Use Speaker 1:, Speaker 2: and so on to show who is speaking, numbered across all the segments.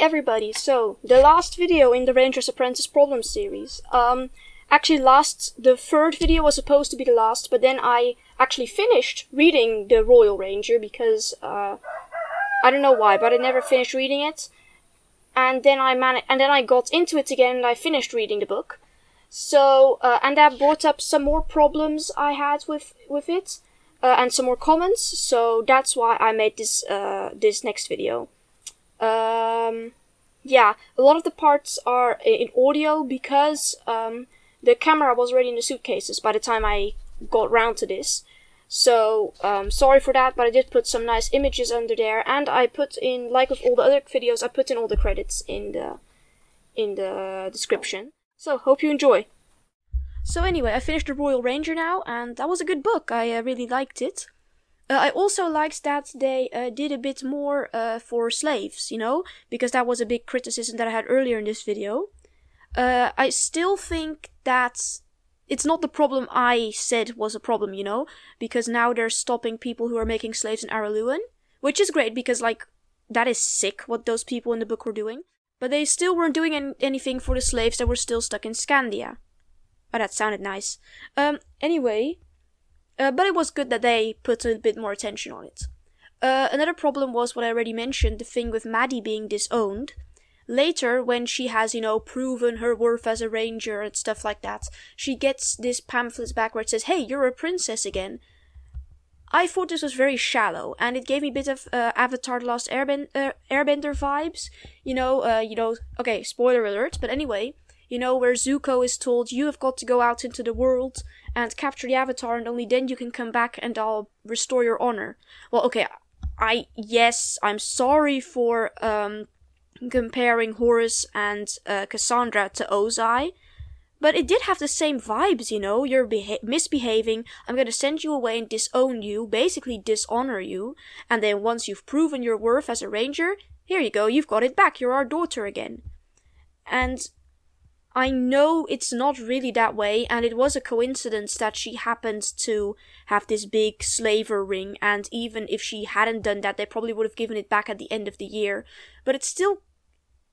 Speaker 1: everybody, so the last video in the Ranger's Apprentice problem series. Actually the third video was supposed to be the last, but then I actually finished reading the Royal Ranger because, I don't know why, but I never finished reading it. And then I got into it again and I finished reading the book. So, and that brought up some more problems I had with it, and some more comments, so that's why I made this next video. Yeah, a lot of the parts are in audio because the camera was already in the suitcases by the time I got round to this. So, sorry for that, but I did put some nice images under there, and I put in, like with all the other videos, I put in all the credits in the description. So, hope you enjoy. So anyway, I finished The Royal Ranger now, and that was a good book. I really liked it. I also liked that they did a bit more for slaves, you know, because that was a big criticism that I had earlier in this video. I still think that it's not the problem I said was a problem, you know, because now they're stopping people who are making slaves in Araluen, which is great because, like, that is sick what those people in the book were doing. But they still weren't doing anything for the slaves that were still stuck in Scandia. Oh, that sounded nice. Anyway, but it was good that they put a bit more attention on it. Another problem was what I already mentioned, the thing with Maddie being disowned. Later, when she has, you know, proven her worth as a ranger and stuff like that, she gets this pamphlet back where it says, hey, you're a princess again. I thought this was very shallow, and it gave me a bit of Avatar The Last Airbender vibes. You know, okay, spoiler alert, but anyway, you know, where Zuko is told, you have got to go out into the world and capture the Avatar, and only then you can come back and I'll restore your honor. Well, okay, I'm sorry for, comparing Horus and Cassandra to Ozai, but it did have the same vibes, you know, you're misbehaving, I'm gonna send you away and disown you, basically dishonor you, and then once you've proven your worth as a ranger, here you go, you've got it back, you're our daughter again. And I know it's not really that way, and it was a coincidence that she happened to have this big slaver ring, and even if she hadn't done that, they probably would have given it back at the end of the year, but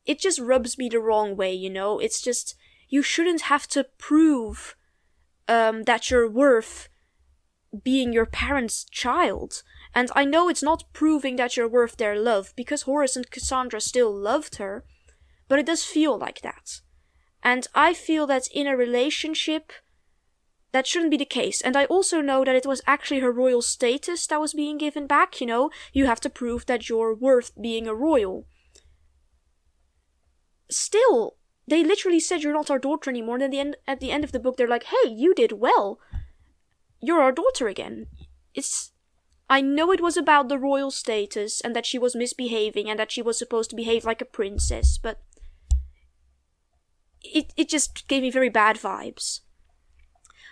Speaker 1: it just rubs me the wrong way, you know? It's just, you shouldn't have to prove that you're worth being your parents' child. And I know it's not proving that you're worth their love, because Horus and Cassandra still loved her, but it does feel like that. And I feel that in a relationship, that shouldn't be the case. And I also know that it was actually her royal status that was being given back, you know? You have to prove that you're worth being a royal. Still, they literally said you're not our daughter anymore, and then at the end of the book they're like, hey, you did well. You're our daughter again. I know it was about the royal status, and that she was misbehaving, and that she was supposed to behave like a princess, but it just gave me very bad vibes.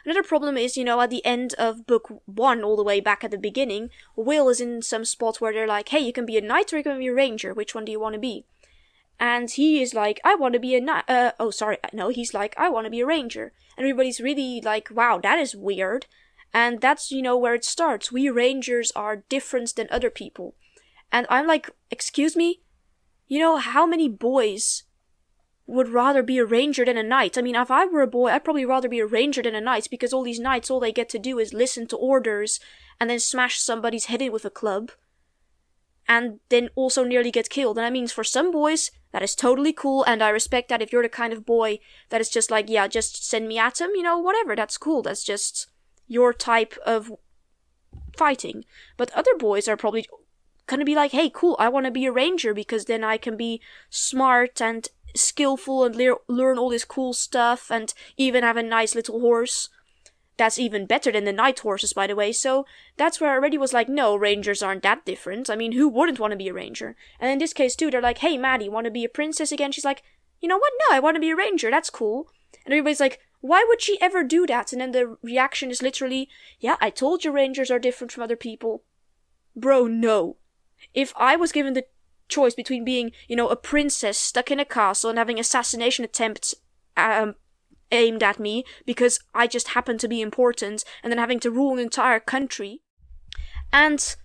Speaker 1: Another problem is, you know, at the end of book 1, all the way back at the beginning, Will is in some spot where they're like, hey, you can be a knight or you can be a ranger, which one do you want to be? And he is like, I want to be a knight. He's like, I want to be a ranger. And everybody's really like, wow, that is weird. And that's, you know, where it starts. We rangers are different than other people. And I'm like, excuse me? You know, how many boys would rather be a ranger than a knight? I mean, if I were a boy, I'd probably rather be a ranger than a knight, because all these knights, all they get to do is listen to orders and then smash somebody's head in with a club. And then also nearly get killed. And I mean, for some boys, that is totally cool, and I respect that if you're the kind of boy that is just like, yeah, just send me at him, you know, whatever, that's cool, that's just your type of fighting. But other boys are probably gonna be like, hey, cool, I want to be a ranger, because then I can be smart and skillful and learn all this cool stuff, and even have a nice little horse. That's even better than the night horses, by the way, so that's where I already was like, no, rangers aren't that different. I mean, who wouldn't want to be a ranger? And in this case, too, they're like, hey, Maddie, want to be a princess again? She's like, you know what? No, I want to be a ranger, that's cool. And everybody's like, why would she ever do that? And then the reaction is literally, yeah, I told you rangers are different from other people. Bro, no. If I was given the choice between being, you know, a princess stuck in a castle and having assassination attempts, aimed at me because I just happen to be important, and then having to rule an entire country, and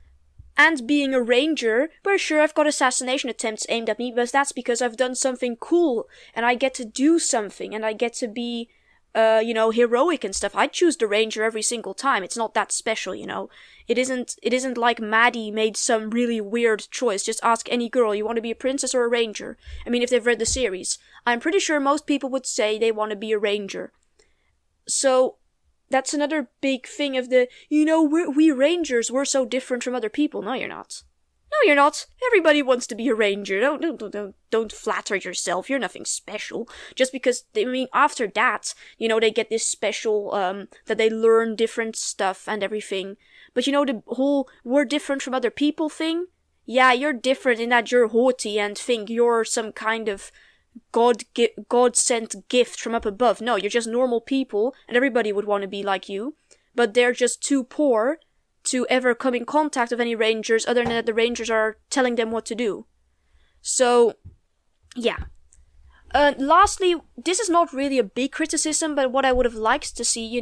Speaker 1: And being a ranger, well, sure, I've got assassination attempts aimed at me, but that's because I've done something cool, and I get to do something, and I get to be, heroic and stuff. I choose the ranger every single time. It's not that special, It isn't like Maddie made some really weird choice. Just ask any girl, you want to be a princess or a ranger? I mean, if they've read the series. I'm pretty sure most people would say they want to be a ranger. So, that's another big thing of we rangers, we're so different from other people. No, you're not. No, you're not. Everybody wants to be a ranger. Don't flatter yourself. You're nothing special. Just because, after that, they get this special, that they learn different stuff and everything. But the whole, we're different from other people thing? Yeah, you're different in that you're haughty and think you're some kind of God-sent gift from up above. No, you're just normal people, and everybody would want to be like you, but they're just too poor to ever come in contact with any rangers, other than that the rangers are telling them what to do. So, yeah. Lastly, this is not really a big criticism, but what I would have liked to see,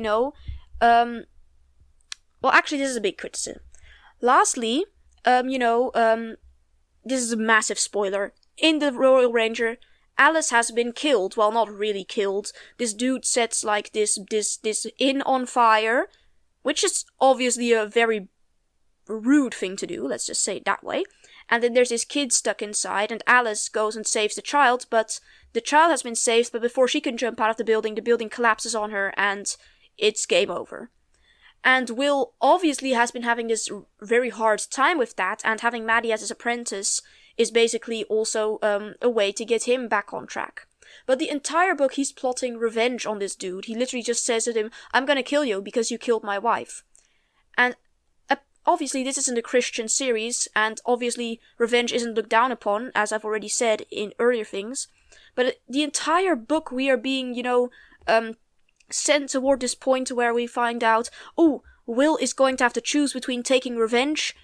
Speaker 1: well, actually, this is a big criticism. Lastly, this is a massive spoiler. In the Royal Ranger, Alice has been killed. Well, not really killed. This dude sets this inn on fire, which is obviously a very rude thing to do, let's just say it that way. And then there's this kid stuck inside, and Alice goes and saves the child, but the child has been saved, but before she can jump out of the building collapses on her, and it's game over. And Will obviously has been having this very hard time with that, and having Maddie as his apprentice is basically also a way to get him back on track. But the entire book, he's plotting revenge on this dude. He literally just says to him, I'm gonna kill you because you killed my wife. And obviously this isn't a Christian series, and obviously revenge isn't looked down upon, as I've already said in earlier things. But the entire book we are being, sent toward this point where we find out, Will is going to have to choose between taking revenge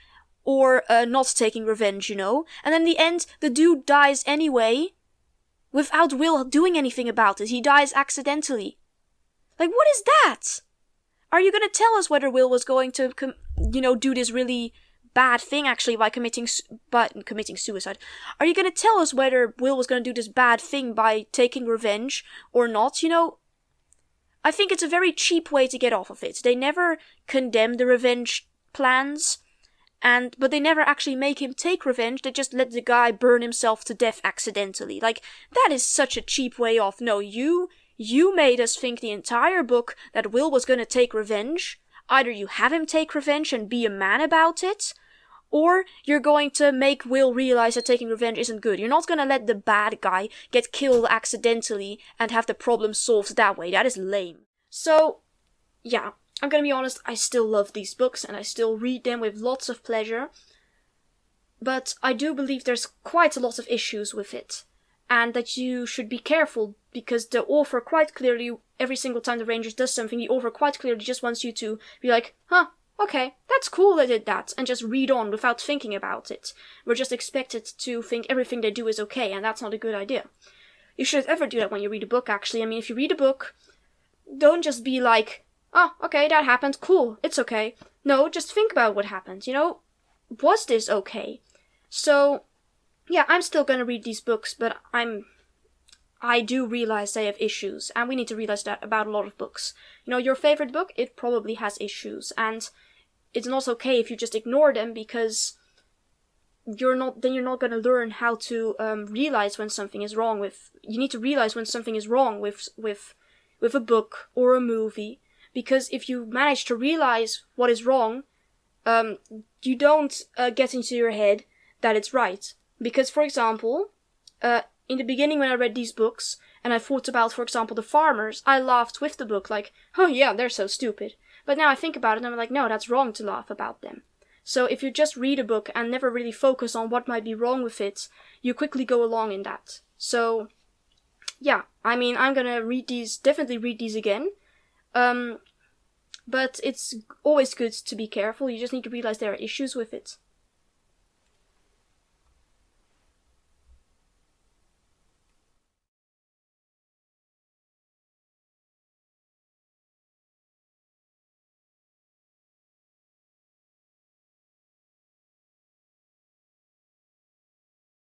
Speaker 1: or not taking revenge, And then in the end, the dude dies anyway, without Will doing anything about it. He dies accidentally. Like, what is that? Are you gonna tell us whether Will was going to, do this really bad thing actually by committing suicide? Are you gonna tell us whether Will was gonna do this bad thing by taking revenge or not? I think it's a very cheap way to get off of it. They never condemn the revenge plans, but they never actually make him take revenge. They just let the guy burn himself to death accidentally. Like, that is such a cheap way off. No, you made us think the entire book that Will was gonna take revenge. Either you have him take revenge and be a man about it, or you're going to make Will realize that taking revenge isn't good. You're not gonna let the bad guy get killed accidentally and have the problem solved that way. That is lame. So, yeah, I'm gonna be honest, I still love these books and I still read them with lots of pleasure. But I do believe there's quite a lot of issues with it. And that you should be careful, because the author quite clearly, every single time the Rangers does something, the author quite clearly just wants you to be like, okay, that's cool they did that, and just read on without thinking about it. We're just expected to think everything they do is okay, and that's not a good idea. You shouldn't ever do that when you read a book, actually. I mean, if you read a book, don't just be like, okay, that happened, cool, it's okay. No, just think about what happened, was this okay? So, yeah, I'm still gonna read these books, but I do realize they have issues, and we need to realize that about a lot of books. Your favorite book, it probably has issues, and it's not okay if you just ignore them, because you're not gonna learn how to realize when something is wrong with. You need to realize when something is wrong with a book or a movie, because if you manage to realize what is wrong, you don't get into your head that it's right. Because, for example, in the beginning when I read these books, and I thought about, for example, the farmers, I laughed with the book, like, oh yeah, they're so stupid. But now I think about it, and I'm like, no, that's wrong to laugh about them. So if you just read a book and never really focus on what might be wrong with it, you quickly go along in that. So, yeah, I mean, I'm gonna definitely read these again. But it's always good to be careful. You just need to realize there are issues with it.